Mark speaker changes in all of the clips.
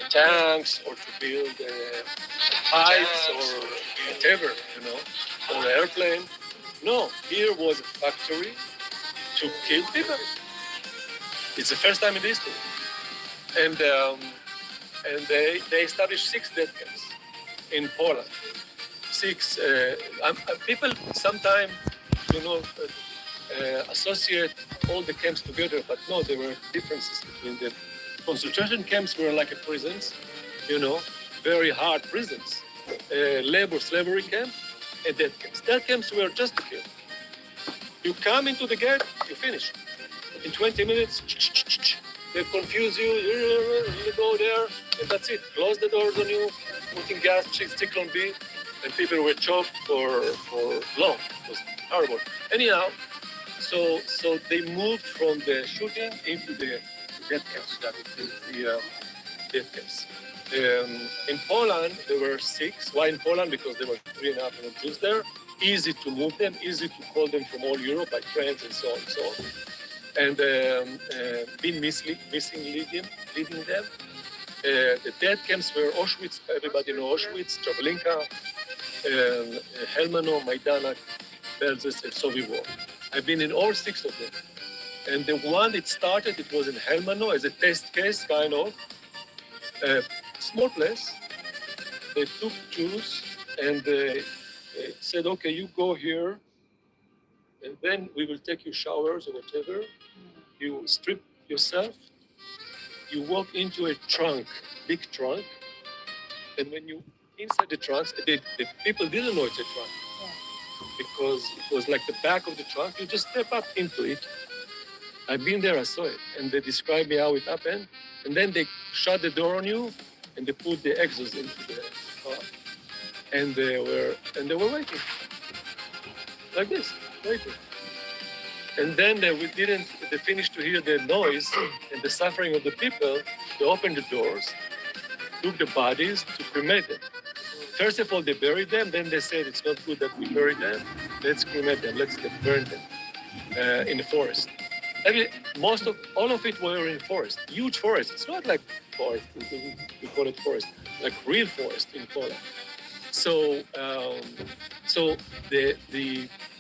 Speaker 1: tanks or to build pipes or whatever, or an airplane. No, here was a factory to kill people. It's the first time in history. And they established 6 death camps in Poland. 6 people sometimes, associate all the camps together, but no, there were differences between them. Concentration camps were like a prisons, very hard prisons. Labor slavery camp and death camps. Death camps were just to kill. You come into the gate, you finish. In 20 minutes, they confuse you, you go there, and that's it. Close the doors on you, putting gas, Cyclone B, and people were choked for long. It was horrible. Anyhow, so they moved from the shooting into the death camps, the death camps. In Poland, there were 6. Why in Poland? Because there were 3.5 million Jews there. Easy to move them, easy to call them from all Europe by trains and so on and so on. And been missing leading them. The death camps were Auschwitz, everybody knows Auschwitz, Treblinka, Helmano, Majdanek, Belzec, and Soviet War. I've been in all 6 of them. And the one that started, it was in Helmano as a test case, kind of. Small place. They took Jews and they said, okay, you go here, and then we will take you showers or whatever. You strip yourself, you walk into a trunk, big trunk, and when you inside the trunks, the people didn't know it's a trunk because it was like the back of the trunk. You just step up into it. I've been there, I saw it, and they described me how it happened. And then they shut the door on you, and they put the exhaust into the car, and they were waiting, like this, waiting. And then they finished to hear the noise and the suffering of the people. They opened the doors, took the bodies to cremate them. First of all, they buried them. Then they said it's not good that we bury them. Let's cremate them. Let's burn them in the forest. All of it were in forest, huge forest. It's not like forest, we call it forest, like real forest in Poland. So,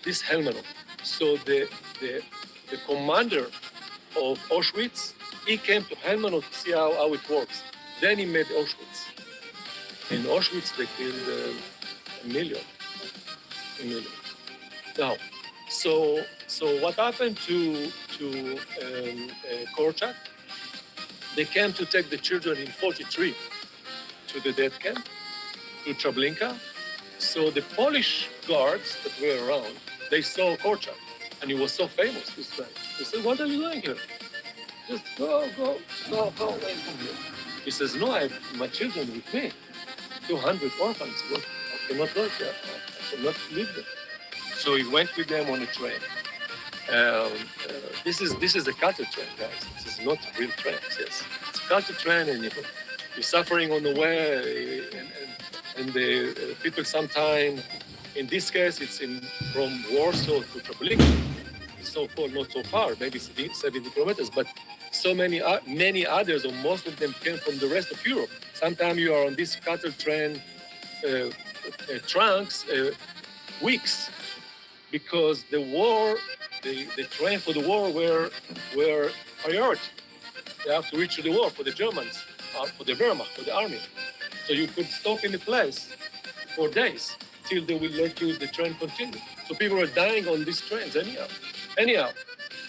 Speaker 1: this Helmano, so the commander of Auschwitz, he came to Helmano to see how it works. Then he made Auschwitz. In Auschwitz, they killed a million. Now, so what happened to Korczak? They came to take the children in 43 to the death camp, to Treblinka. So the Polish guards that were around, they saw Korczak, and he was so famous, this guy. They said, what are you doing here? Just go away from here. He says, no, I have my children with me. 200 orphans. I cannot work there. I cannot leave them. So he went with them on a train. This is a cattle train, guys. This is not real trains. Yes, it's a cattle train, and you're suffering on the way, and the people sometimes. In this case, it's from Warsaw to Treblinka. It's so-called not so far, maybe 70 kilometers, but so many others, or most of them, came from the rest of Europe. Sometimes you are on this cattle train trunks weeks, because the war, the train for the war were priority. They have to reach the war for the Germans, for the Wehrmacht, for the army. So you could stop in a place for days till they will let you the train continue. So people were dying on these trains anyhow.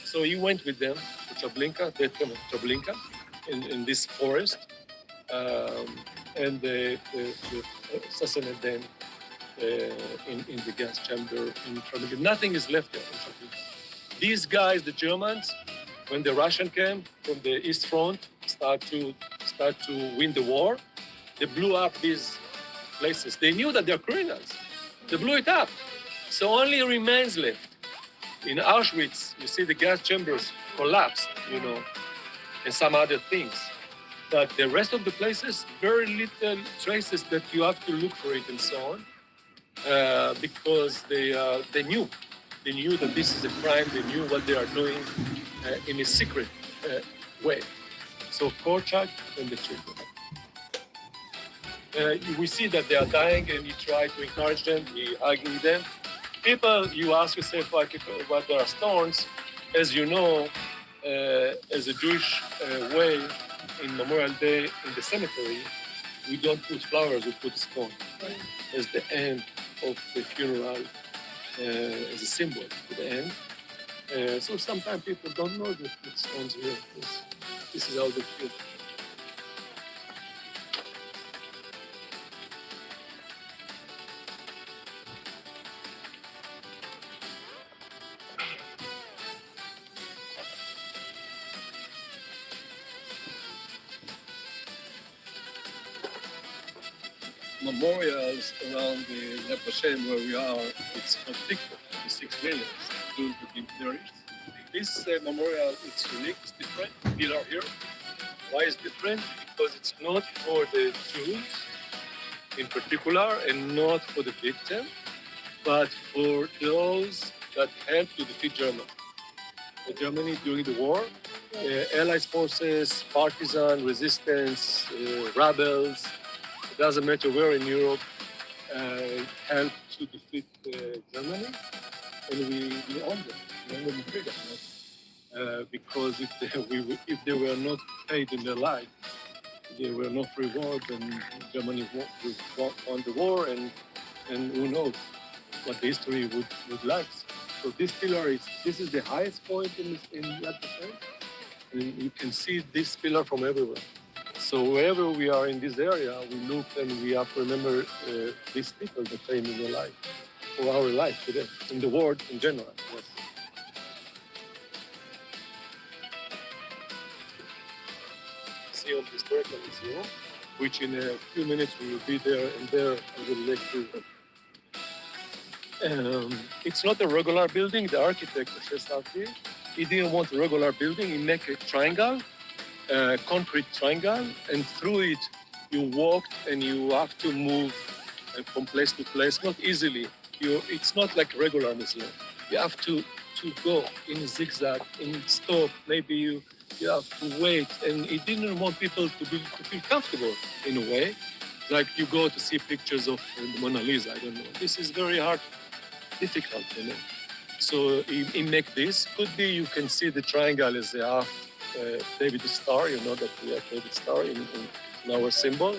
Speaker 1: So he went with them to Treblinka, Treblinka, in this forest, and they assassinated them in the gas chamber in Treblinka. Nothing is left there in Treblinka. These guys, the Germans, when the Russian came from the East Front, start to win the war, they blew up these places. They knew that they're criminals. They blew it up. So only remains left. In Auschwitz, you see the gas chambers collapsed, and some other things. But the rest of the places, very little traces that you have to look for it and so on, because they knew that this is a crime. They knew what they are doing in a secret way. So Korczak and the children. We see that they are dying, and you try to encourage them, you hugging them. People, you ask yourself what there are stones. As you know, as a Jewish way, in Memorial Day in the cemetery, we don't put flowers, we put stone as the end of the funeral, as a symbol to the end. So sometimes people don't know that put stones here. This is how they feel. Memorials around the Yad Vashem where we are, it's not big, 26 million, including the beneficiaries. This memorial, it's unique, it's different. Pillar here. Why is different? Because it's not for the Jews in particular and not for the victim, but for those that helped to defeat Germany. Germany during the war, Allies forces, partisan resistance, rebels, it doesn't matter where in Europe, helped to defeat Germany, and we own them. We own them in freedom, because if they were not paid in their life, there were no reward, and Germany won the war, and who knows what the history would like. So this pillar this is the highest point in Yad Vashem, and you can see this pillar from everywhere. So wherever we are in this area, we look and we have to remember these people that came in their life, or our life today, in the world in general. Yes. Museum, historical museum, which in a few minutes we will be there, and there I will let you. It's not a regular building. The architect, Moshe, he didn't want a regular building. He made a triangle, concrete triangle, and through it you walked and you have to move from place to place, not easily. It's not like a regular museum. You have to go in zigzag, in stop. Maybe you have to wait, and he didn't want people to feel comfortable in a way, like you go to see pictures of the Mona Lisa. I don't know. This is very hard, difficult, So he make this. Could be you can see the triangle as a half David star. You know that we have David star in our symbol.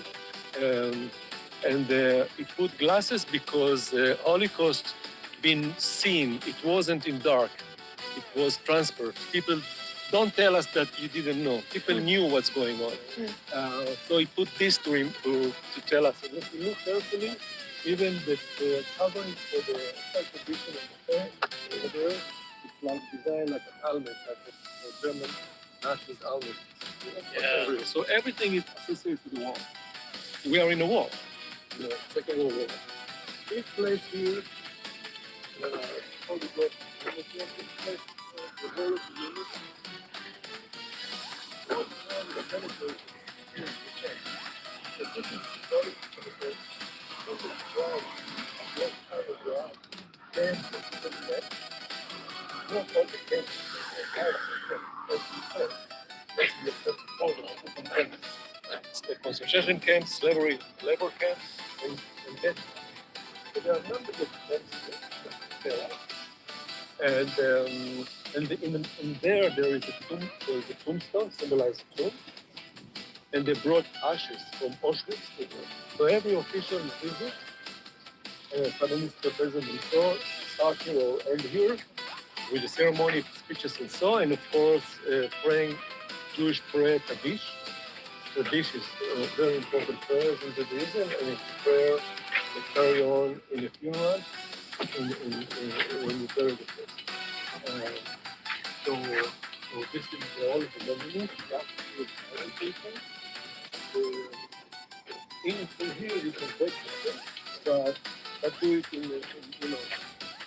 Speaker 1: And he put glasses because Holocaust been seen. It wasn't in dark. It was transparent. People don't tell us that you didn't know. People knew what's going on. So he put this to tell us. And if you look carefully, even the covering for the condition of the hair over there, it's like designed like a helmet, like a German Nazi helmet. Yeah. So everything is associated to the war. We are in a war, Second World War. This place here, how do you go? This place, the whole of the unit, the cemetery is the same. But this is very cemetery. This is dry, left side of the eye. Then the left, not all the camps, it's the concentration camps, slavery, labor camps, and death. So there are numbers of camps and in there is a tombstone, symbolizes a tomb, and they brought ashes from Auschwitz to there. So every official visit, Prime Minister, President, so start here or end here with a ceremony, speeches, and so, and of course praying Jewish prayer Kaddish. Kaddish is a very important prayer in Judaism, and it's a prayer that carry on in a funeral when you bury the person. So this is all the memory. In here you can break the thing, but do it in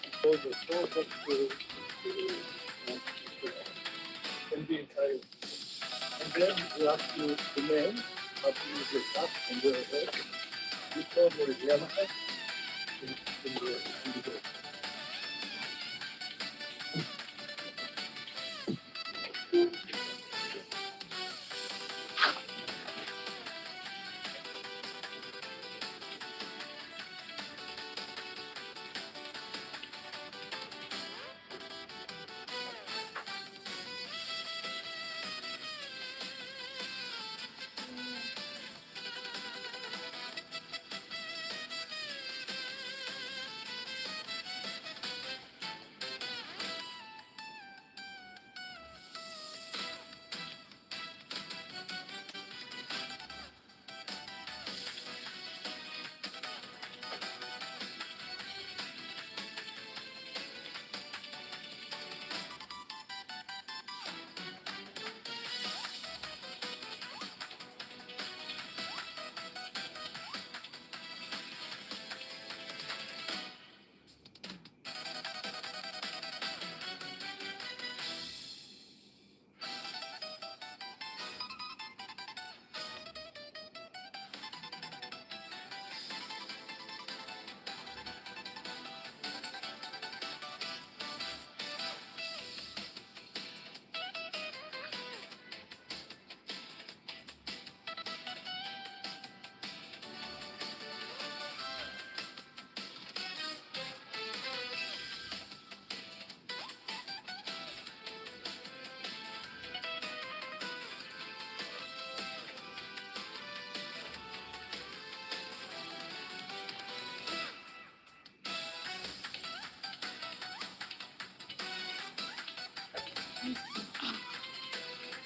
Speaker 1: because the source of can be inside. And then you have to demand how to use your cup and your head. You call the Yamaha in the door.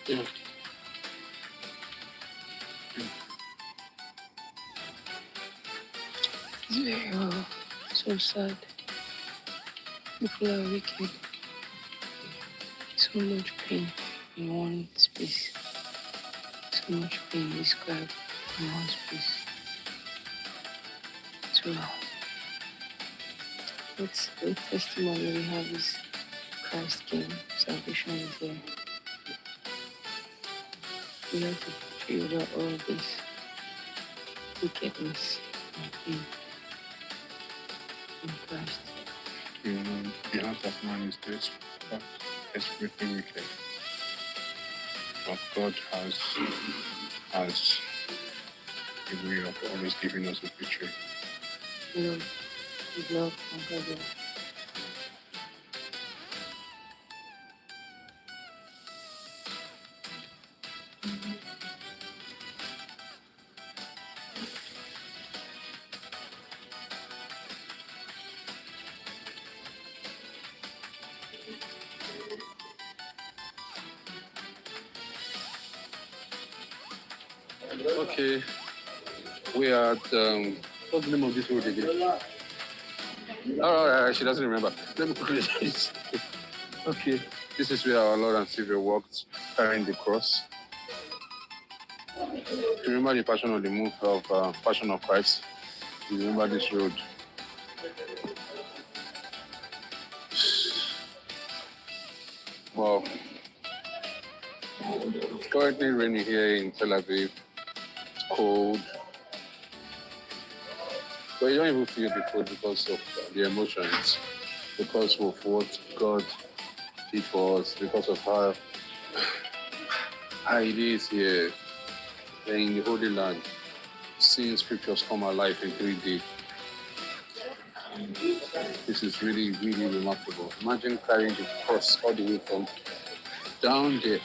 Speaker 2: Yeah.
Speaker 3: It's very so sad. People are wicked. So much pain in one space. So much pain described in one space. So what's the testimony we have is Christ came, salvation is there. We have to pray over all this wickedness and pain in Christ.
Speaker 2: The heart of man is desperately wicked. But God has a way of always giving us a victory.
Speaker 3: Love and God.
Speaker 2: Okay, we are at what's the name of this road again? Oh, she doesn't remember. Let me quickly. Okay, this is where our Lord and Savior walked, carrying the cross. To remember the passion of Passion of Christ, you remember this road. Well, it's currently raining here in Tel Aviv. It's cold. But you don't even feel the cold because of the emotions, because of what God did for us, because of how it is here in the Holy Land, seeing scriptures come alive in 3D. This is really, really remarkable. Imagine carrying the cross all the way from down there.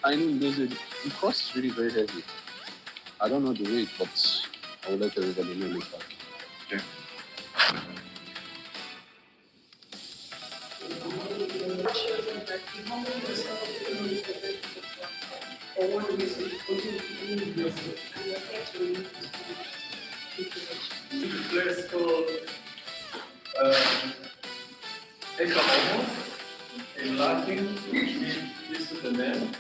Speaker 2: I know the cross is really very heavy. I don't know the weight, but I will let everybody know later. Okay.
Speaker 1: Let's go. Xano, in Latin, which means this is the man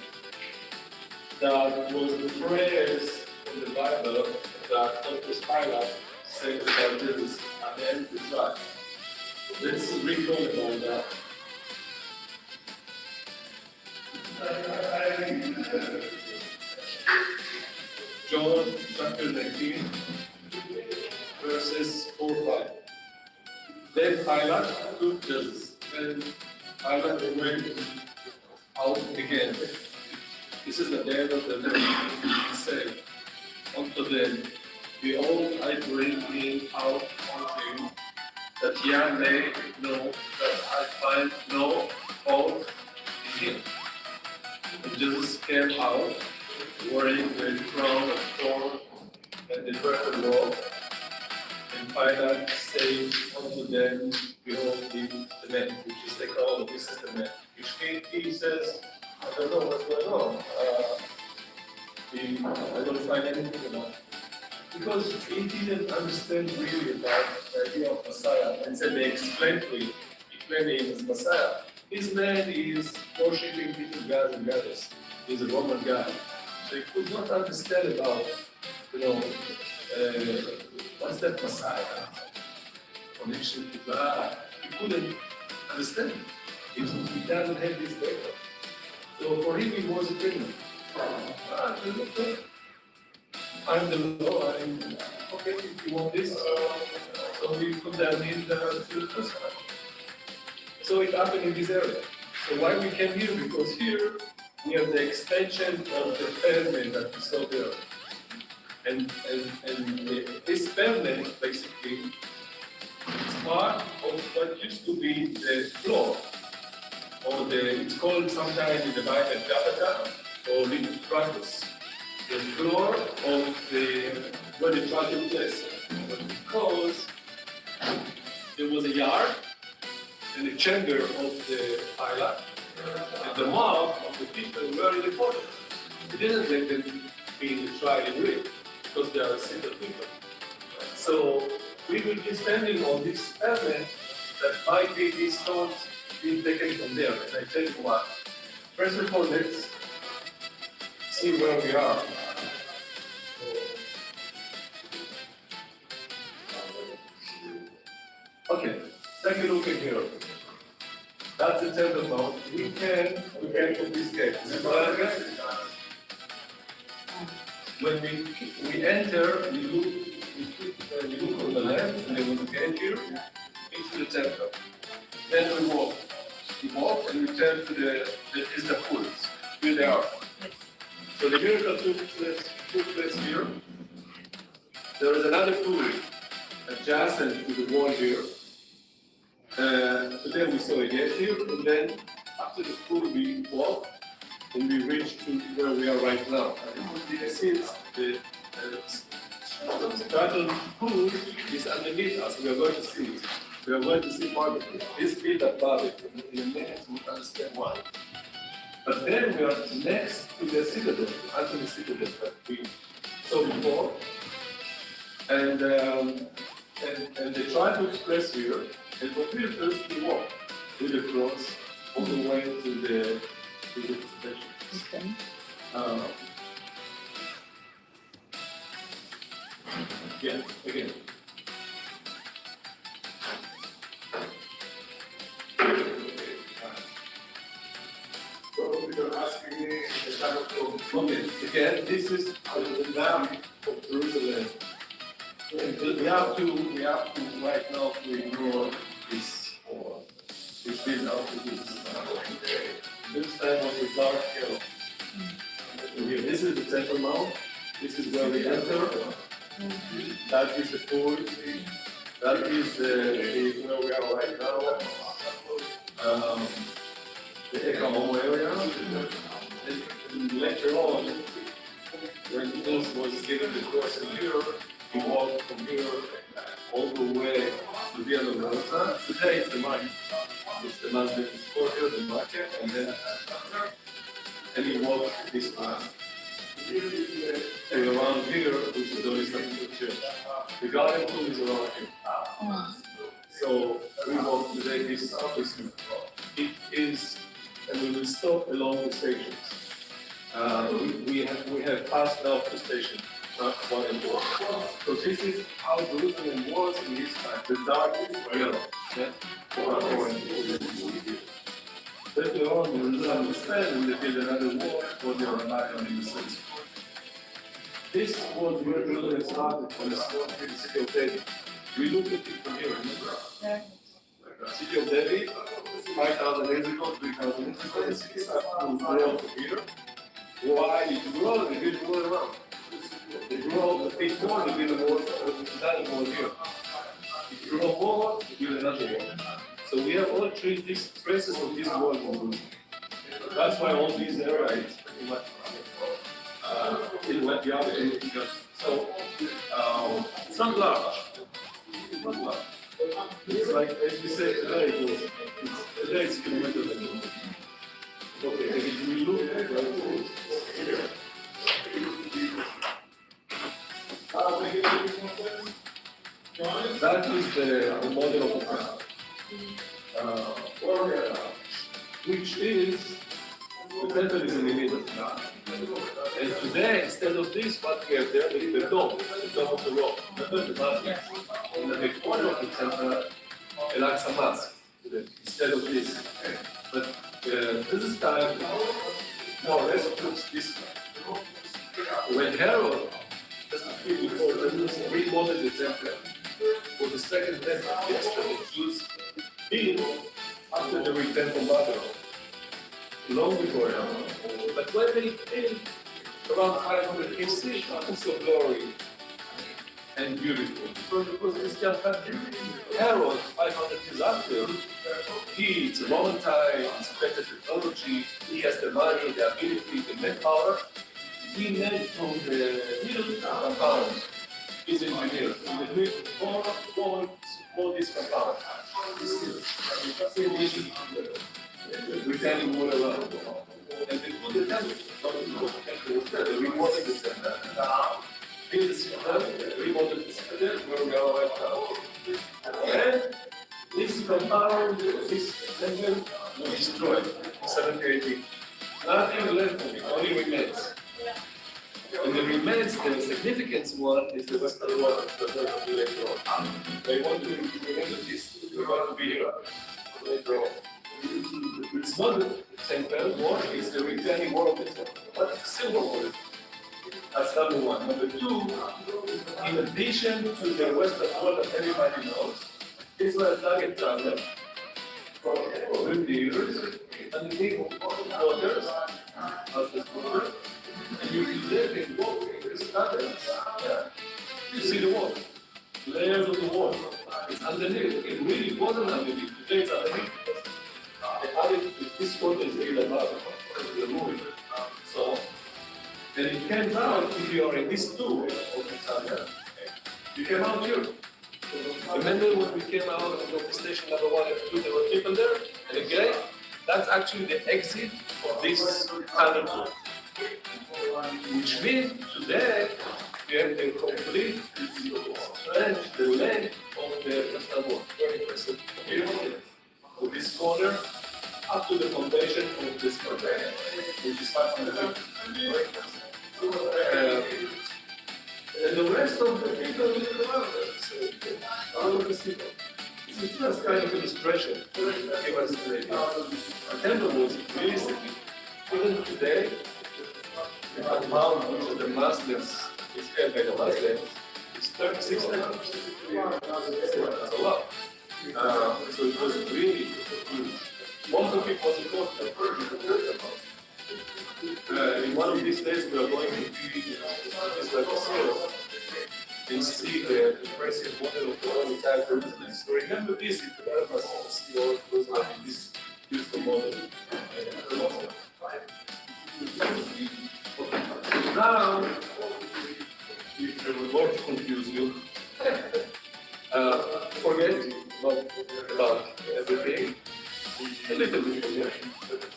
Speaker 1: that was the phrase in the Bible that Dr. Pilate said about Jesus at the end of the trial. Let's recall about that. John chapter 19, verses 4-5. Then Pilate took Jesus, and Pilate went out again. This is the day of the Lord. He said unto them, Behold, I bring him out unto you, that ye may know that I find no fault in him. And Jesus came out, wearing the crown of thorns and the purple robe. And Pilate said unto them, Behold, the man, which is the crown, this is the man. Which he says, I don't know what's going on. I don't find anything about it. Because he didn't understand really about the idea of Messiah. And so they explained to him, he claimed he is Messiah. This man is worshipping different gods and goddesses. He's a Roman guy. So he could not understand about, what's that Messiah? Connection to God. He couldn't understand it. He doesn't have this background. So for him, it was a criminal. I'm the law. Okay, if you want this, so we put that in the first time. So it happened in this area. So why we came here? Because here we have the extension of the pavement that we saw there. And this pavement basically is part of what used to be the floor. Or it's called sometimes in the Bible Gabata or Little Pratus. The floor of where the tragedy place. Because there was a yard, and the chamber of the pilot, and the mouth of the people were in the corner. He didn't let them be in the trial and read, because they are simple people. So we will be standing on this element that might be these stones being taken from there. And I tell you what, first of all, let's see where we are. Okay, take a look at here. That's the temple mount. We can put this gate. This is what I guess. When we enter, we look on the left, and then we get here into the temple. Then we walk. We walk and we turn to the pools. Here they are. So the miracle took place here. There is another pool adjacent to the wall here. So then we saw a gate here, and then after the pool we walk and we reach to where we are right now. This is the stratum pool is underneath us. We are going to see it. We are going to see part of it. This built above it. In a minute we understand why. But then we are next to the citadel, Anthony Citadel that we saw before. And they try to express here, and what we first we walk with the cross all the way to the station.
Speaker 3: Okay.
Speaker 1: Yeah, again. Okay, again, this is the map of Jerusalem. And we have to right now to ignore this build up to this. This time was a dark hill. Here, this is the Temple Mount. This is where we enter. That is the pool. That is where we are right now. The Ekahomo area. And later on, when Jesus was given the cross in here, he walked from here all the way to the other mountain. Today it's the market. It's the Muslim quarter, the market, and then he walked this path. And around here, which is the Islamic church. The garden tomb is around here. So we walk today this office. It is, and we will stop along the stations. We have passed now the station, not 1 and 2. So this is how Jerusalem was in this time. The dark yellow. Yeah? Later on, we will understand when they build another wall for the Roman in the city. This was where Jerusalem started when it started in the city of David. We look at it from here, remember?
Speaker 3: Yeah.
Speaker 1: City of David, 5,000 years ago, 3,000 years ago, the city started to grow from here. Why it grew? They built all around. They grew a bit more, they built a wall, another wall here. It grew more, they built another wall. So we have all three these traces of this wall. That's why all these areas in what the other areas. So it's not large. It's not large. It's like, as we said today, today it's kilometers. Okay, and if we look at that is the model of the town. Which is the temple is in the middle. And today, instead of this, what we have there is the dome of the rock. Remember the mask? And the corner of the temple, Al-Aqsa Mosque, instead of this. But this is time, more or less, looks this way. When Herod, just a few before, remodeled the temple for the second temple, yesterday, it was built after the return from Babylon, long before Herod. But when they came around 500 BC, it was so glory and beautiful. Because this young country, Herod, 500 years after, it's a Roman time, it's better technology, he has the money, the ability, the manpower. He made from the middle compound, his engineer, in the middle, all this compound. We tell you more around. And they put the temple, they remodeled the center. Build the center, remodeled the center, where we are right now. And this compound, this temple was destroyed in 1780. Nothing left of it, only remains. And the remains, the significance one is the Western Wall of the later on. They want to remember this, we want to be here later on. It's not the temple wall, it's the retaining wall of the temple, but it's a silver wall. That's number one. Number two, in addition to the Western Wall that everybody knows, Israel dug a tunnel for 50 years underneath waters of the water. And you live in walk in this tunnel, you see the wall, layers of the wall. It's underneath. It really wasn't underneath. Today it's underneath. They added this water is really above the movie. So, and it came out if you are in this tour of the tunnel. You came out here. Remember when we came out of the station number 1 and 2, there were people there? And again, that's actually the exit of this tunnel tour. Which means today we have the complete stretch, the length of the Western Wall. Very impressive. With this corner up to the foundation of this corner, which is 500 meters. And the rest of the people live around us. All of the people. It's just kind of illustration. Give us the temple was really significant. Even today, the amount which the Muslims is held by the Muslims is 36 acres. That's a lot. So it was really huge. Most of it was important. In one of these days, we are going to be Israel and see the impressive model of the whole entire Jerusalem. So remember this, if you ever see all Jerusalem in this beautiful model. Now, if the word confuse you, forget about everything, a little bit forget.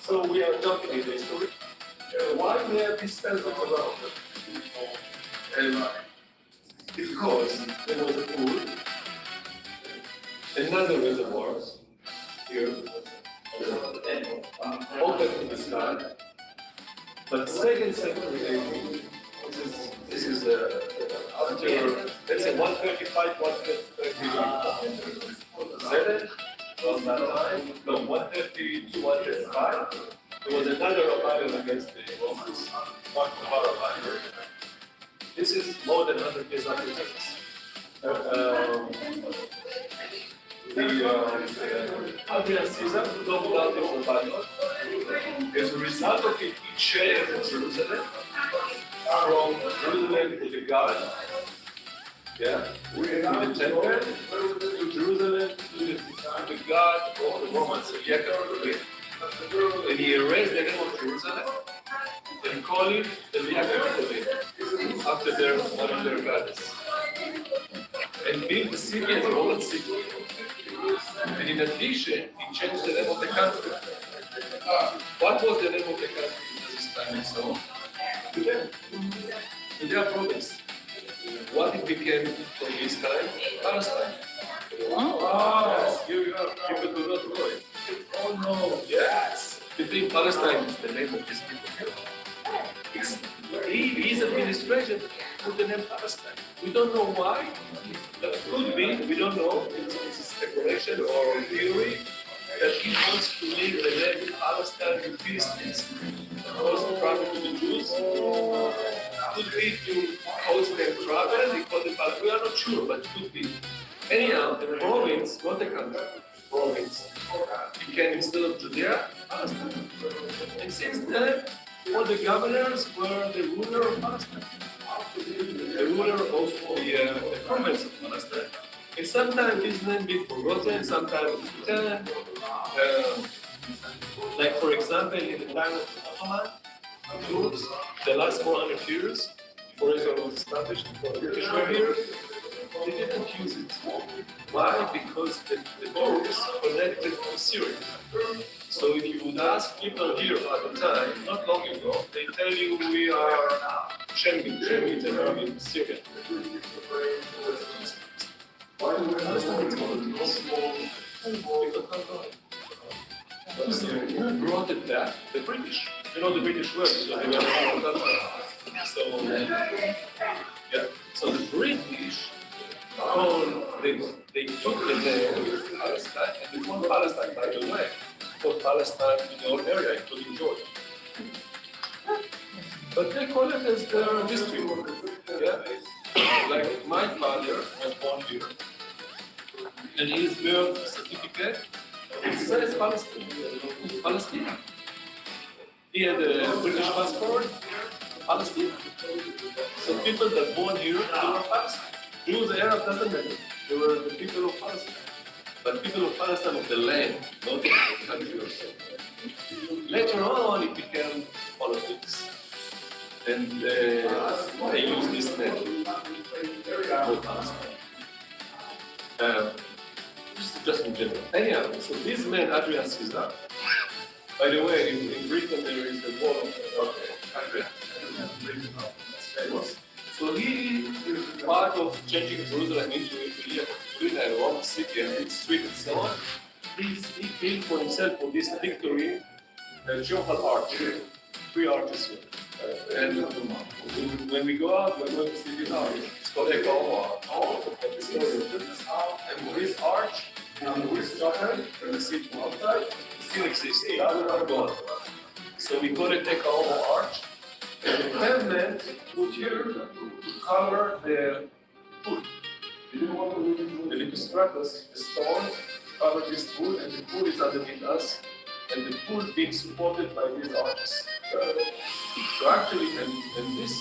Speaker 1: So we are jumping in the history. Why we have this temple around? And because there was a pool, another reservoir here, open to the sky. But second century AD, this is after, let's say 135, 137, from that time, from 130 to 135, there was another rebellion against the Romans, rebellion. This is more than 100 years after Jesus. Adrian Caesar, global of Babylon, as a result of it, he changed Jerusalem from Jerusalem to the garden, to the temple, to Jerusalem to the god of the Romans, and he erased the name of Jerusalem and called it the Yaakov after one of their gods, and built the city as a Roman city. And in addition, he changed the name of the country. What was the name of the country at this time and so on? Judea province. What it became from this time? Palestine. Yes, here you are. People do not know it. Oh no. Yes. You think Palestine is the name of this people? His administration put the name Palestine. We don't know why. That could be, we don't know. It's a speculation or theory that he wants to leave the name Palestine in Philistines, because of travel to the Jews. Could be to cause them travel, he called it Palestine. We are not sure, but it could be. Anyhow, the province, not the country, province, became instead of Judea, Palestine. And since then, all the governors were the ruler of Palestine, the ruler of the province of Palestine. And sometimes this name be forgotten, sometimes returned. Like for example, in the time of Ottoman Turks, the last 400 years before Israel was established, before the British were here, They didn't use it. Why? Because the door is connected to Syria. So if you would ask people here at the time, not long ago, they tell you we are Shem is an army in Syria. Who brought it back? The British. You know the British were, so they were part of that. So, yeah. So the British, they took the name Palestine, and they called Palestine, by the way, called Palestine in the whole area, including Jordan. But they call it as their history. Yeah? Like my father was born here, and his birth certificate, it says Palestine. Palestine. He had a British passport, Palestine. So people that born here, they were Palestine. Jews, Arab, doesn't matter. They were the people of Palestine. But people of Palestine of the land, not the country or so. Later on, it became politics. And they used this name for Palestine. Just in general. Anyhow, so this man, Adrian Caesar, by the way, in Britain there is the wall of Adrian. So he is part of changing Jerusalem into a Roman city and its street and so on. He built for himself for this victory a triumphal arch, 3 arches here. And when we go out, we're going to see this arch. It's called a Arch. And this arch, this structure, you can see it from outside, still exists. It's gone. So we call it a Arch. And the pavement put here to cover the pool. The Licostratus, the stone, cover this pool, and the pool is underneath us, and the pool being supported by these arches. So actually, and this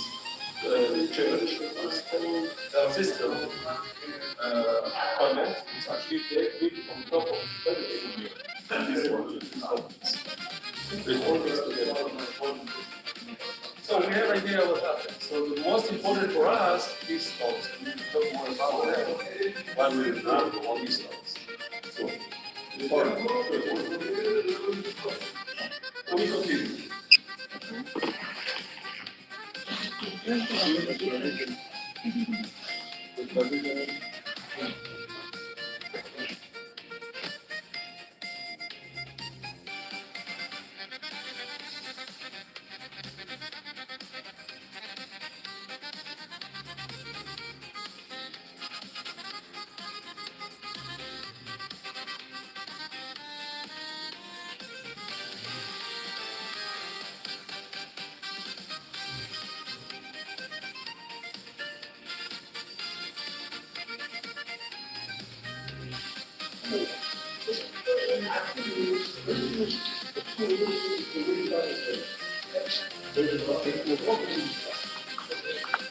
Speaker 1: church, this system, convent, is actually built on top of the and this one is always together. So we have an idea what happened. So the most important for us is stones. We need to talk more about that while we work on these stones. So, we continue.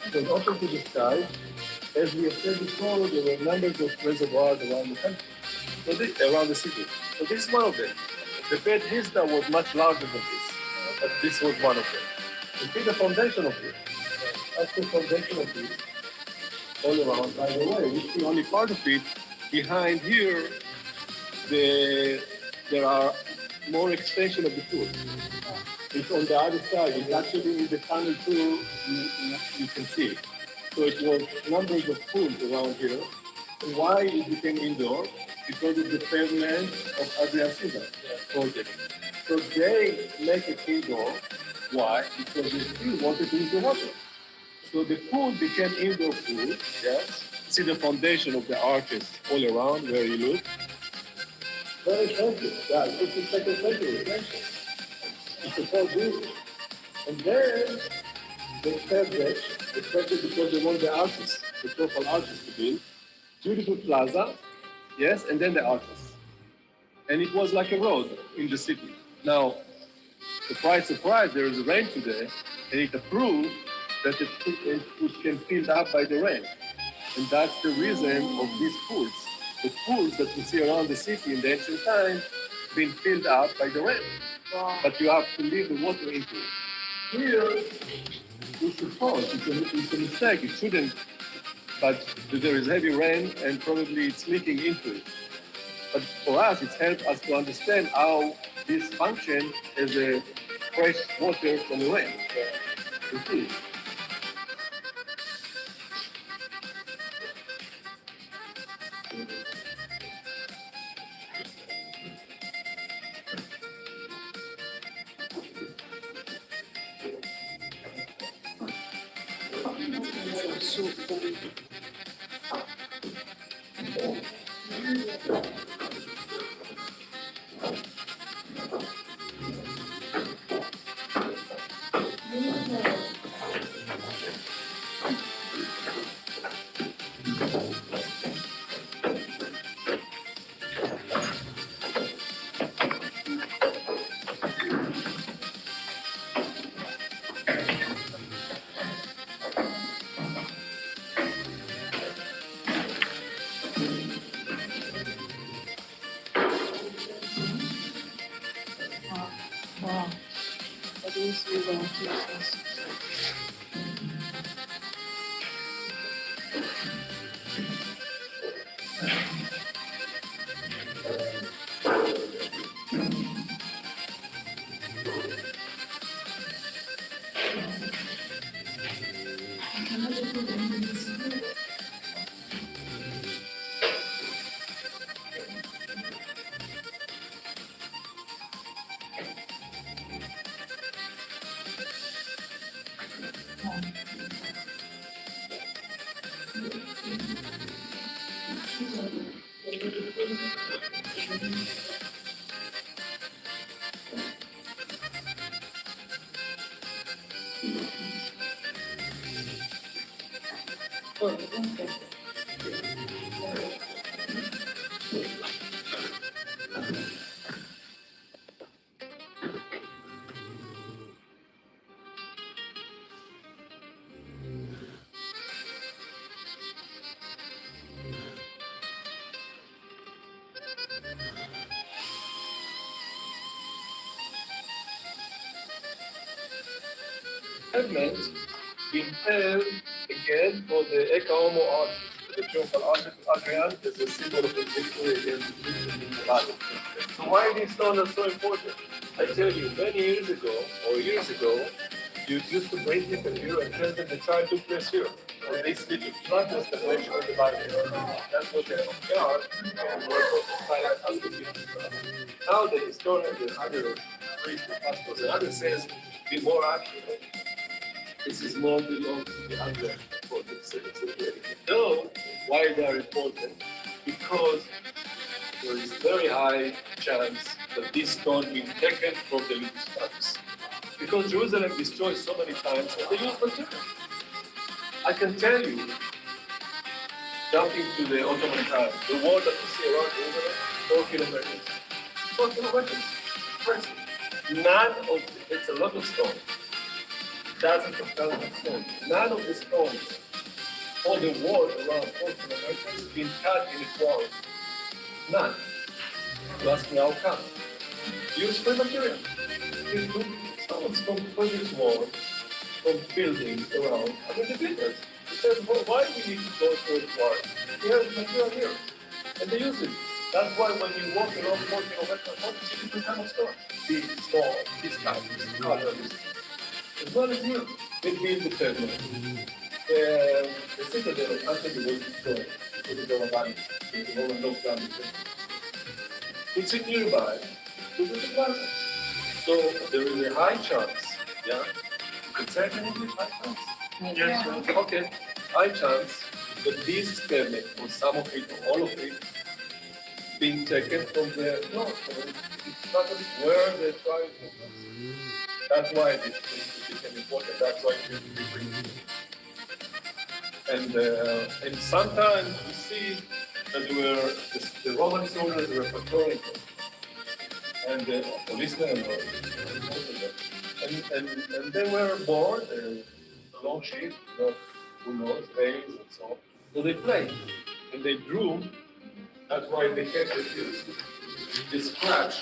Speaker 4: It was open to the sky. As we have said before, there were numbers of reservoirs around the country,
Speaker 1: Around the city. So this is one of them. The Beit Hizda was much larger than this, but this was one of them.
Speaker 4: you see the foundation of it. That's the foundation of it. All around, by the way,
Speaker 1: We see only part of it. Behind here, there are more extension of the pool.
Speaker 4: it's on the other side. It's actually in the tunnel too.
Speaker 1: You can see it.
Speaker 4: So it was numbers of pools around here. And why it became indoor? Because of the pavement of Adrian Caesar project. So they make it indoor. Why? Because they still wanted to use the water. So the pool became indoor pool.
Speaker 1: Yes. See the foundation of the arches all around where you look.
Speaker 4: Very fancy. Yeah, it's the second century. It's a whole building. And then they said that, especially because they want the arches, the purple arches to build. Beautiful plaza,
Speaker 1: Yes, and then the arches. And it was like a road in the city. Now, surprise, surprise, there is rain today, and it proved that it can filled up by the rain. And that's the reason of these pools. The pools that we see around the city in the ancient times been filled up by the rain. But you have to leave the water into it. Here, we suppose it's a mistake. It shouldn't
Speaker 4: but there is heavy rain and probably it's leaking into it. But for us, it's helped us to understand how this function as a fresh water from the rain. You see?
Speaker 3: So wow. I didn't see that Jesus. Oh, okay.
Speaker 4: Segment been held again for the Ekaomo artist, the triumphal arch of Adrian as a symbol of the victory against Egyptian in the battle. So why these stones are so important? I tell you, many years ago, or years ago, you used to bring people here and tell them the trial took place here. And they speak it, not just the version of the Bible. That's what they are, and what the silent has to be. Now the historian, the other priest, the pastors, the other says, be more accurate. This is more belongs to the other important cities. No, why they are important? Because there is very high chance that this stone will be taken from the Lucas Palace. Because Jerusalem destroyed so many times and they use material. I can tell you, jumping to the Ottoman times, the wall that you see around Jerusalem, 4 kilometers. 4 kilometers. Impressive. None of it's a lot of stone. Dozens of thousands of stones. None of the stones on the wall around 4 kilometers been cut in the wall. None. You ask me how come? Use free material. You took stones from previous walls, from buildings around, and then the builders. He said, well, why do we need to go to a wall? We have material here. And they use it. That's why when you walk around 4 kilometers, you see different kind of stone. Big, small, this kind, this color, this. As well as here, they build the terminal. The citadel of Antony was destroyed because of the Roman, the Roman lockdown. It's in nearby to the plaza. So there is a high chance, yeah? You can say it in English, high chance?
Speaker 3: Yes,
Speaker 4: sir. Okay, high chance that this permit, or some of it, or all of it, being taken from the north. It's not where the trial took place. That's why this became important. That's why it should be bring. And sometimes we see that the Roman soldiers were patrolling and the policemen and they were bored, long shift, who knows, days and so on. So they played and they drew. That's why they kept this scratch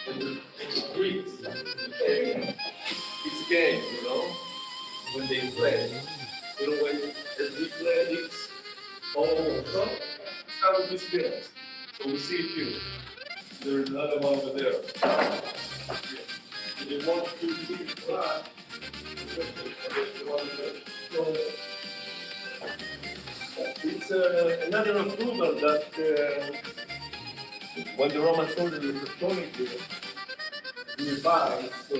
Speaker 4: and the streets. This game, when they play. So
Speaker 1: You know, when the planets also kind of disappears. So we see it here. There's another one over there. If you want to see it fly, so it's another approval that when the Roman soldiers were patrolling here nearby, so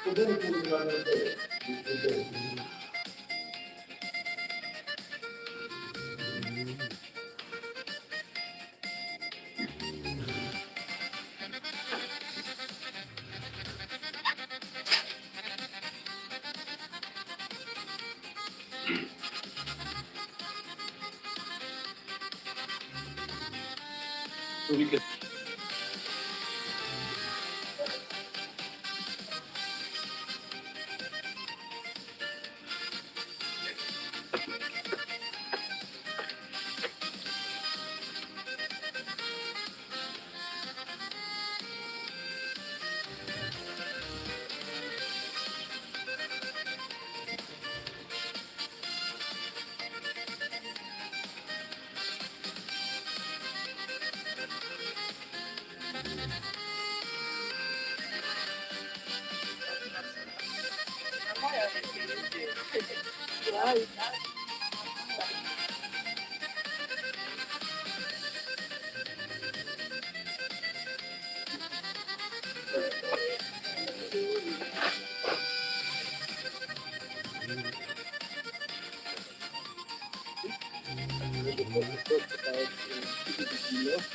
Speaker 1: so then it was another day. So we can.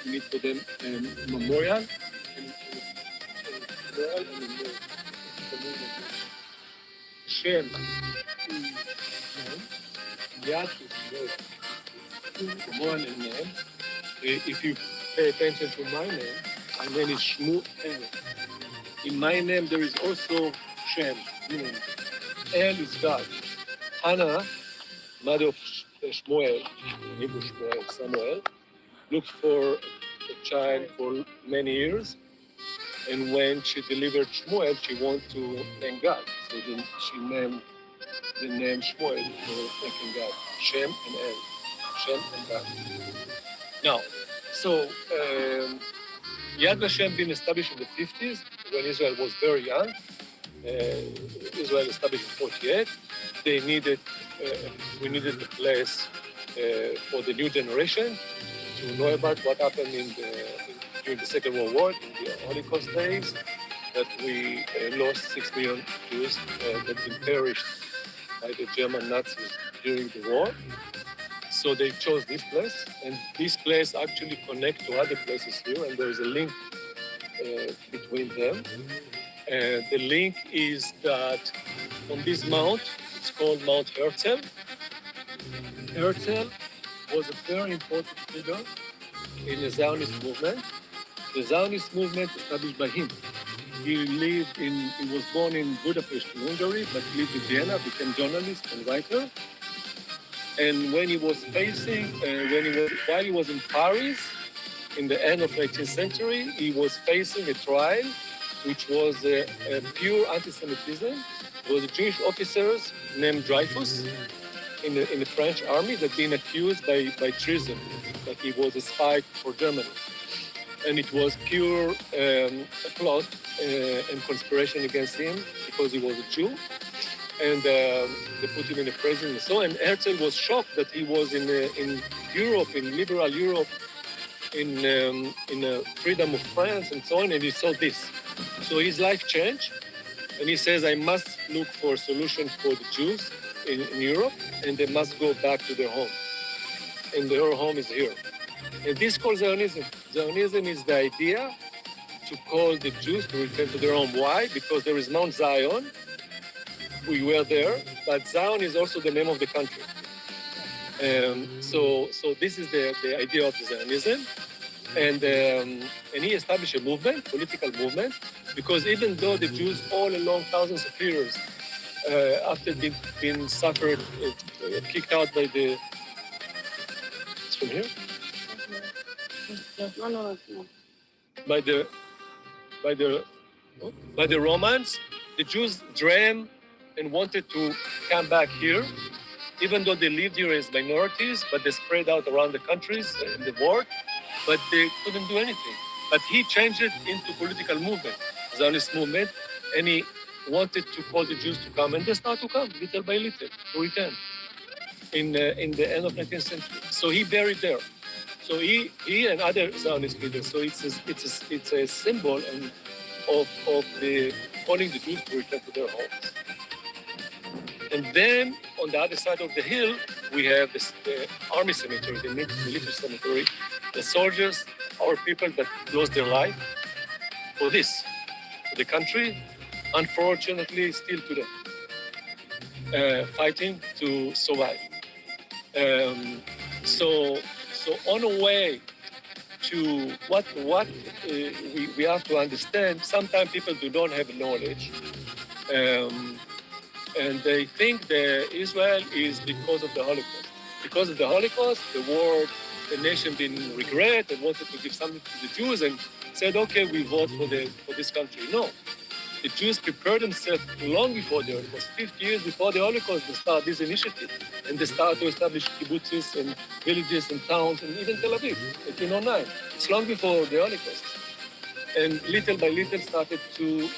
Speaker 1: We need for them memorial. Shem. Yad is memorial name. If you pay attention to my name, my name is Shmuel. In my name there is also Shem. El is God. Hannah, mother of Shmuel, in Hebrew Shmuel, Samuel, looked for a child for many years. And when she delivered Shmuel, she wanted to thank God. So then she named the name Shmuel for thanking God. Shem and El. Shem and God. Now, so Yad Vashem been established in the 50s when Israel was very young. Israel established in 48. They needed, we needed a place for the new generation to know about what happened during the Second World War, in the Holocaust days, that we lost 6 million Jews that been perished by the German Nazis during the war. So they chose this place, and this place actually connects to other places here, and there is a link between them. The link is that on this mount, it's called Mount Herzl. Herzl was a very important figure in the Zionist movement. The Zionist movement established by him. He was born in Budapest, in Hungary, but lived in Vienna, became journalist and writer. And when he was while he was in Paris, in the end of 18th century, he was facing a trial, which was a pure anti-Semitism. There was a Jewish officers named Dreyfus in the French army that been accused by treason, that he was a spy for Germany. And it was pure plot and conspiration against him because he was a Jew. And they put him in a prison and so on. And Herzl was shocked that he was in Europe, in liberal Europe, in freedom of France and so on, and he saw this. So his life changed, and he says, I must look for a solution for the Jews in Europe, and they must go back to their home. And their home is here. And this is called Zionism. Zionism is the idea to call the Jews to return to their home. Why? Because there is Mount Zion. We were there, but Zion is also the name of the country. So this is the idea of Zionism. And he established a movement, political movement, because even though the Jews all along thousands of years, after being suffered, kicked out by the... It's from here?
Speaker 3: No.
Speaker 1: By the Romans, the Jews dream and wanted to come back here, even though they lived here as minorities, but they spread out around the countries in the world, but they couldn't do anything. But he changed it into political movement, Zionist movement, and he wanted to call the Jews to come, and they start to come little by little to return in the end of 19th century. So he buried there. So he and other Zionist leaders. So it's a symbol of the calling the Jews to return to their homes. And then on the other side of the hill, we have the army cemetery, the military cemetery, the soldiers, our people that lost their life for this, for the country, unfortunately still today, fighting to survive. So on a way to what we have to understand, sometimes people do not have knowledge. And they think that Israel is because of the Holocaust. Because of the Holocaust, the world, the nation didn't regret and wanted to give something to the Jews and said, okay, we vote for this country. No, the Jews prepared themselves long before the Holocaust. 50 years before the Holocaust, they started this initiative. And they started to establish kibbutzes and villages and towns, and even Tel Aviv, 1809. It's long before the Holocaust. And little by little started to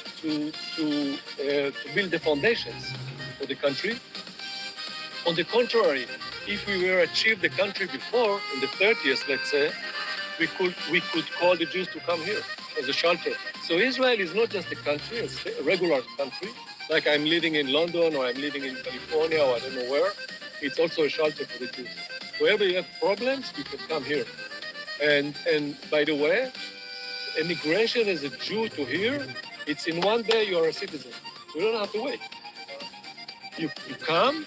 Speaker 1: build the foundations for the country. On the contrary, if we were achieved the country before, in the 30s, let's say, we could call the Jews to come here as a shelter. So Israel is not just a country, it's a regular country, like I'm living in London or I'm living in California or I don't know where. It's also a shelter for the Jews. Wherever you have problems, you can come here. And by the way, immigration as a Jew to here, it's in one day you are a citizen. You don't have to wait. You come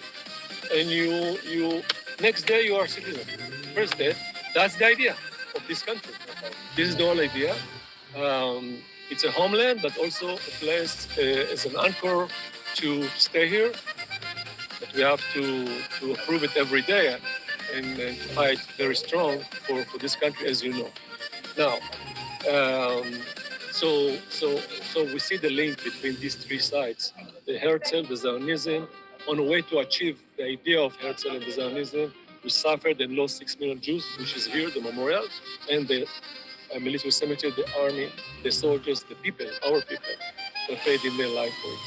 Speaker 1: and you next day you are a citizen. First day, that's the idea of this country. This is the whole idea. It's a homeland, but also a place as an anchor to stay here. But we have to prove it every day and fight very strong for this country, as you know. Now, so we see the link between these three sides: the Herzl, the Zionism. On the way to achieve the idea of Herzl and the Zionism, we suffered and lost 6 million Jews, which is here, the memorial, and the military cemetery, the army, the soldiers, the people, our people, that paid in their life for it.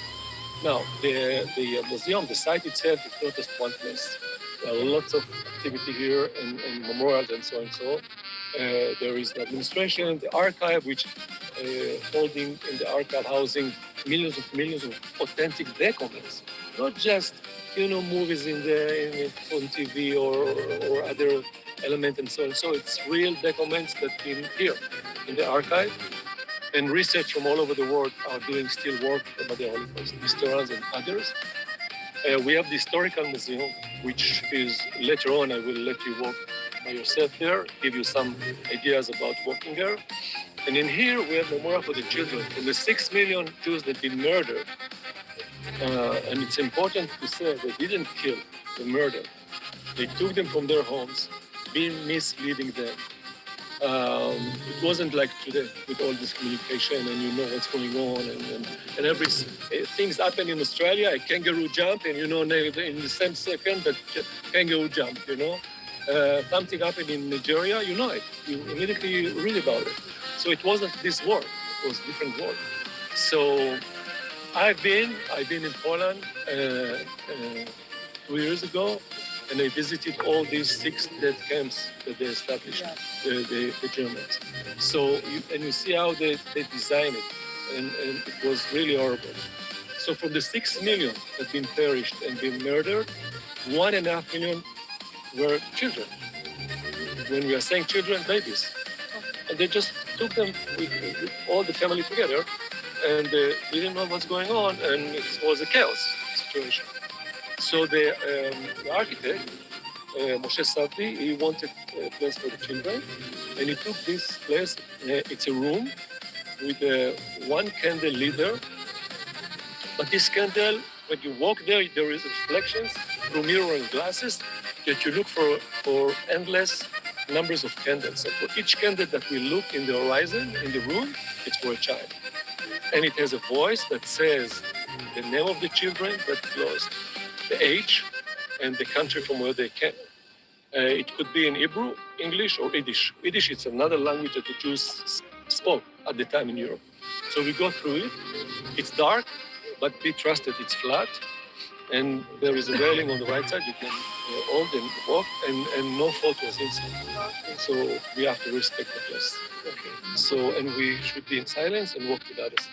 Speaker 1: Now, the museum, the site itself is not just one place. There are lots of activity here and memorials and so and so. There is the administration, the archive, which holding in the archive housing millions of authentic documents, not just movies on TV or other element and so on. So it's real documents that in here in the archive, and research from all over the world are doing still work about the Holocaust, historians and others. We have the historical museum, which is later on I will let you walk by yourself there, give you some ideas about walking there. And in here we have memorial for the children and the 6 million Jews that been murdered. And it's important to say they didn't kill, they murdered. They took them from their homes, being misleading them. It wasn't like today with all this communication and you know what's going on and every things happen in Australia, a kangaroo jump and in the same second that kangaroo jump, something happened in Nigeria, you know it, you immediately read about it. So it wasn't this war, it was different war. So I've been in Poland 2 years ago, and I visited all these 6 death camps that they established, the Germans. So, you see how they designed it, and it was really horrible. So from the 6 million that been perished and been murdered, 1.5 million were children. When we are saying children, babies. And they just took them with all the family together, and they didn't know what's going on, and it was a chaos situation. So the architect, Moshe Safdie, he wanted a place for the children, and he took this place. It's a room with one candle leader, but this candle, when you walk there is reflections through mirror and glasses that you look for endless numbers of candles. So for each candle that we look in the horizon, in the room, it's for a child. And it has a voice that says, the name of the children that lost, the age, and the country from where they came. It could be in Hebrew, English, or Yiddish. Yiddish is another language that the Jews spoke at the time in Europe. So we go through it. It's dark, but be trusted, it's flat. And there is a railing on the right side. You can hold and walk, and no photos inside. So we have to respect the place. Okay. So, and we should be in silence and walk to the other side.